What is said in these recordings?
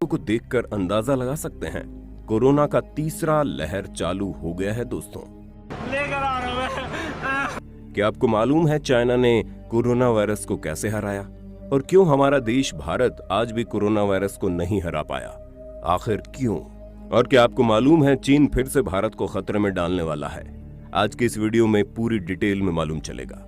को देखकर अंदाजा लगा सकते हैं, कोरोना का तीसरा लहर चालू हो गया है दोस्तों। लेकर आ रहा हूं। क्या आपको मालूम है चाइना ने कोरोना वायरस को कैसे हराया और क्यों हमारा देश भारत आज भी कोरोना वायरस को नहीं हरा पाया? आखिर क्यों? और क्या आपको मालूम है चीन फिर से भारत को खतरे में डालने वाला है? आज के इस वीडियो में पूरी डिटेल में मालूम चलेगा।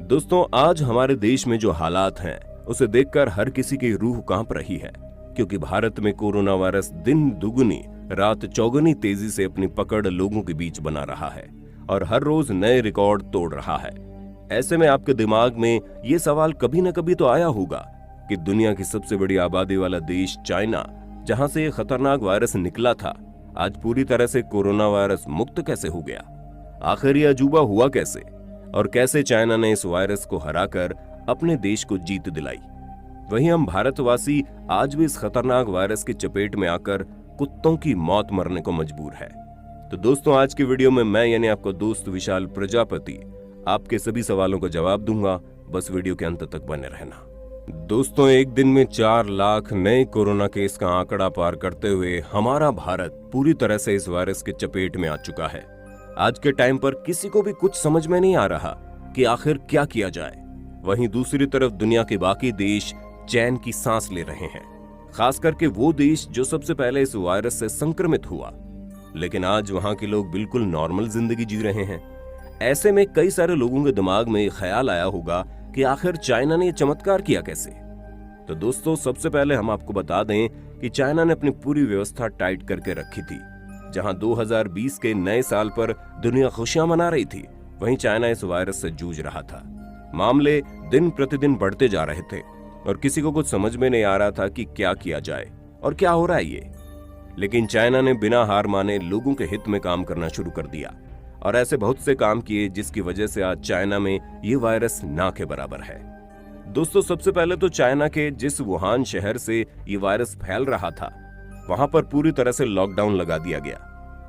दोस्तों, आज हमारे देश में जो हालात हैं उसे देखकर हर किसी की रूह कांप रही है, क्योंकि भारत में कोरोना वायरस दिन दुगुनी रात चौगुनी तेजी से अपनी पकड़ लोगों के बीच बना रहा है और हर रोज नए रिकॉर्ड तोड़ रहा है। ऐसे में आपके दिमाग में ये सवाल कभी न कभी तो आया होगा कि दुनिया की सबसे बड़ी आबादी वाला देश चाइना, जहां से ये खतरनाक वायरस निकला था, आज पूरी तरह से कोरोना वायरस मुक्त कैसे हो गया? आखिर ये अजूबा हुआ कैसे और कैसे चाइना ने इस वायरस को हराकर अपने देश को जीत दिलाई? वहीं हम भारतवासी आज भी इस खतरनाक वायरस की चपेट में आकर कुत्तों की मौत मरने को मजबूर है। तो दोस्तों, आज की वीडियो में मैं यानी आपका दोस्त विशाल प्रजापति आपके सभी सवालों का जवाब दूंगा। बस वीडियो के अंत तक बने रहना। दोस्तों, एक दिन में 4 लाख नए कोरोना केस का आंकड़ा पार करते हुए हमारा भारत पूरी तरह से इस वायरस के चपेट में आ चुका है। आज के टाइम पर किसी को भी कुछ समझ में नहीं आ रहा कि आखिर क्या किया जाए। वहीं दूसरी तरफ दुनिया के बाकी देश चैन की सांस ले रहे हैं, खास करके वो देश जो सबसे पहले इस वायरस से संक्रमित हुआ, लेकिन आज वहां के लोग बिल्कुल नॉर्मल जिंदगी जी रहे हैं। ऐसे में कई सारे लोगों के दिमाग में ख्याल आया होगा कि आखिर चाइना ने चमत्कार किया कैसे? तो दोस्तों, सबसे पहले हम आपको बता दें कि चाइना ने अपनी पूरी व्यवस्था टाइट करके रखी थी। जहां 2020 के नए साल पर दुनिया खुशियां मना रही थी, वहीं चाइना इस वायरस से जूझ रहा था। मामले दिन प्रतिदिन बढ़ते जा रहे थे और किसी को कुछ समझ में नहीं आ रहा था कि क्या किया जाए और क्या हो रहा है ये। लेकिन चाइना ने बिना हार माने लोगों के हित में काम करना शुरू कर दिया और ऐसे बहुत से काम किए जिसकी वजह से आज चाइना में ये वायरस ना के बराबर है। दोस्तों, सबसे पहले तो चाइना के जिस वुहान शहर से ये वायरस फैल रहा था, वहां पर पूरी तरह से लॉकडाउन लगा दिया गया।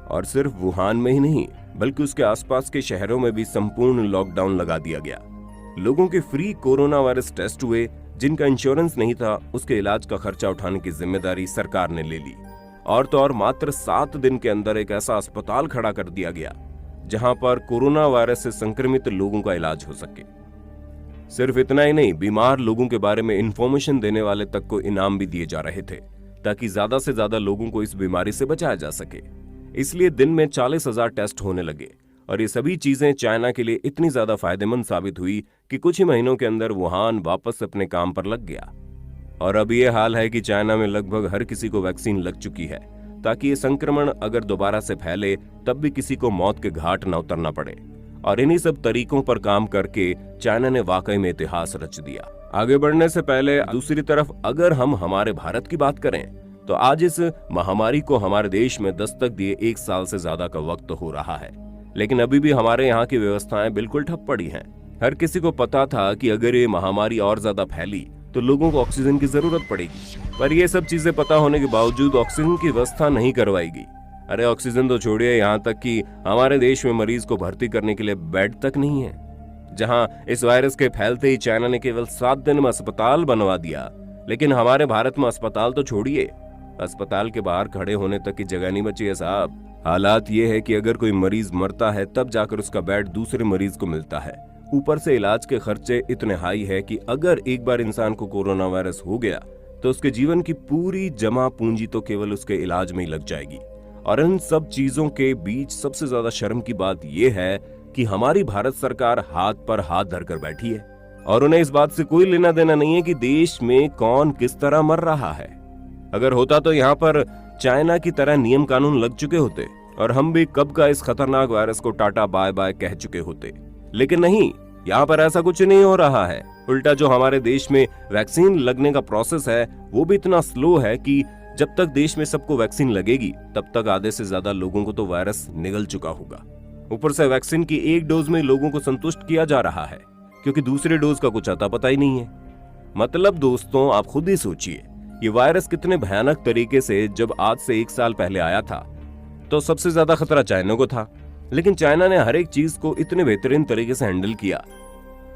और सिर्फ वुहान में ही नहीं, बल्कि उसके आसपास के शहरों में भी संपूर्ण लॉकडाउन लगा दिया गया। लोगों के फ्री कोरोना वायरस टेस्ट हुए। जिनका इंश्योरेंस नहीं था, उसके इलाज का खर्चा उठाने की जिम्मेदारी सरकार ने ले ली। और तो और मात्र 7 दिन के अंदर एक ऐसा अस्पताल खड़ा कर दिया गया जहां पर कोरोना वायरस से संक्रमित लोगों का इलाज हो सके। सिर्फ इतना ही नहीं, बीमार लोगों के बारे में इंफॉर्मेशन देने वाले तक को इनाम भी दिए जा रहे थे, ताकि ज्यादा से ज्यादा लोगों को इस बीमारी से बचाया जा सके। इसलिए दिन में 40,000 टेस्ट होने लगे और ये सभी चीजें चाइना के लिए इतनी ज्यादा फायदेमंद साबित हुई कि कुछ ही महीनों के अंदर वुहान वापस अपने काम पर लग गया। और अब ये हाल है कि चाइना में लगभग हर किसी को वैक्सीन लग चुकी है, ताकि ये संक्रमण अगर दोबारा से फैले तब भी किसी को मौत के घाट न उतरना पड़े। और इन्हीं सब तरीकों पर काम करके चाइना ने वाकई में इतिहास रच दिया। आगे बढ़ने से पहले दूसरी तरफ अगर हम हमारे भारत की बात करें, तो आज इस महामारी को हमारे देश में दस्तक दिए 1 साल से ज्यादा का वक्त हो रहा है, लेकिन अभी भी हमारे यहाँ की व्यवस्थाएं बिल्कुल ठप पड़ी हैं। हर किसी को पता था कि अगर ये महामारी और ज्यादा फैली तो लोगों को ऑक्सीजन की जरूरत पड़ेगी, पर ये सब चीजें पता होने के बावजूद ऑक्सीजन की व्यवस्था नहीं करवाई गई। अरे ऑक्सीजन तो छोड़िए, यहाँ तक कि हमारे देश में मरीज को भर्ती करने के लिए बेड तक नहीं है। जहां इस वायरस के फैलते ही चाइना ने केवल 7 दिन में अस्पताल बनवा दिया, लेकिन हमारे भारत में अस्पताल तो छोड़िए, अस्पताल के बाहर खड़े होने तक की जगह नहीं बची है साहब। हालात ये है कि अगर कोई मरीज मरता है तब जाकर उसका बेड दूसरे मरीज को मिलता है। ऊपर से इलाज के खर्चे इतने हाई है कि अगर एक बार इंसान को कोरोना वायरस हो गया तो उसके जीवन की पूरी जमा पूंजी तो केवल उसके इलाज में ही लग जाएगी। और इन सब चीजों के बीच सबसे ज्यादा शर्म की बात यह है कि हमारी भारत सरकार हाथ पर हाथ धरकर बैठी है और उन्हें इस बात से कोई लेना देना नहीं है कि देश में कौन किस तरह मर रहा है। अगर होता तो यहाँ पर चाइना की तरह नियम कानून लग चुके होते और हम भी कब का इस खतरनाक वायरस को टाटा बाय बाय कह चुके होते। लेकिन नहीं, यहाँ पर ऐसा कुछ नहीं हो रहा है। उल्टा जो हमारे देश में वैक्सीन लगने का प्रोसेस है वो भी इतना स्लो है कि जब तक देश में सबको वैक्सीन लगेगी तब तक आधे से ज्यादा लोगों को तो वायरस निगल चुका होगा। ऊपर से वैक्सीन की 1 डोज में लोगों को संतुष्ट किया जा रहा है, क्योंकि दूसरे डोज का कुछ अता पता ही नहीं है। मतलब दोस्तों, आप खुद ही सोचिए, ये वायरस कितने भयानक तरीके से जब आज से 1 साल पहले आया था तो सबसे ज्यादा खतरा चाइना को था, लेकिन चाइना ने हर एक चीज को इतने बेहतरीन तरीके से हैंडल किया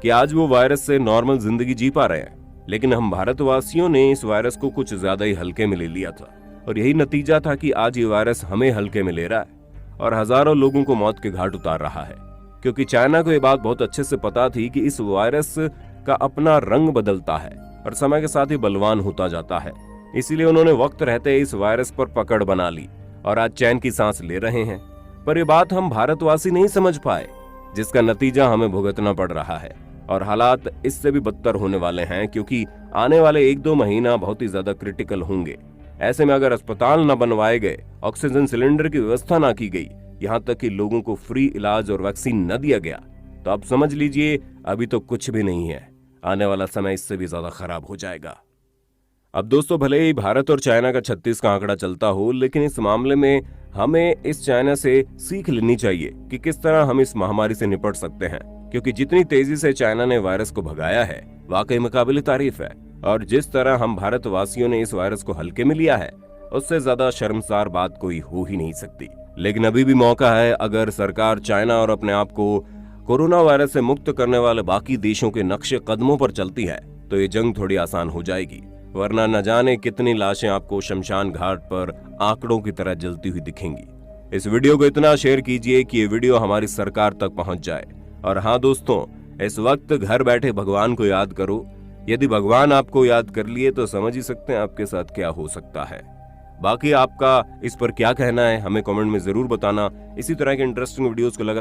कि आज वो वायरस से नॉर्मल जिंदगी जी पा रहे हैं। लेकिन हम भारतवासियों ने इस वायरस को कुछ ज्यादा ही हल्के में ले लिया था और यही नतीजा था कि आज ये वायरस हमें हल्के में ले रहा है और हजारों लोगों को मौत के घाट उतार रहा है। क्योंकि चाइना को ये बात बहुत अच्छे से पता थी कि इस वायरस का अपना रंग बदलता है और समय के साथ ही बलवान होता जाता है। इसीलिए उन्होंने वक्त रहते इस वायरस पर पकड़ बना ली और आज चैन की सांस ले रहे हैं। पर ये बात हम भारतवासी नहीं समझ पाए, जिसका नतीजा हमें भुगतना पड़ रहा है और हालात इससे भी बदतर होने वाले हैं, क्योंकि आने वाले 1-2 महीना बहुत ही ज्यादा क्रिटिकल होंगे। ऐसे में अगर अस्पताल न बनवाए गए, ऑक्सीजन सिलेंडर की व्यवस्था न की गई, यहाँ तक कि लोगों को फ्री इलाज और वैक्सीन न दिया गया, तो आप समझ लीजिए अभी तो कुछ भी नहीं है, आने वाला समय इससे भी ज्यादा खराब हो जाएगा। अब दोस्तों, भले ही भारत और चाइना का 36 का आंकड़ा चलता हो, लेकिन इस मामले में हमें इस चाइना से सीख लेनी चाहिए कि किस तरह हम इस महामारी से निपट सकते हैं। क्योंकि जितनी तेजी से चाइना ने वायरस को भगाया है, वाकई में काबिल तारीफ है, और जिस तरह हम भारतवासियों ने इस वायरस को हल्के में लिया है, उससे ज्यादा शर्मसार बात कोई हो ही नहीं सकती। लेकिन अभी भी मौका है, अगर सरकार चाइना और अपने आप को कोरोना वायरस से मुक्त करने वाले बाकी देशों के नक्शे कदमों पर चलती है, तो ये जंग थोड़ी आसान हो जाएगी, वरना न जाने कितनी लाशें आपको शमशान घाट पर आंकड़ों की तरह जलती हुई दिखेंगी। इस वीडियो को इतना शेयर कीजिए कि ये वीडियो हमारी सरकार तक पहुंच जाए। और हाँ दोस्तों, इस वक्त घर बैठे भगवान को याद करो। यदि भगवान आपको याद कर लिए तो समझ ही सकते हैं आपके साथ क्या हो सकता है। बाकी आपका इस पर क्या कहना है, हमें कमेंट में जरूर बताना। इसी तरह के इंटरेस्टिंग वीडियोस को लगा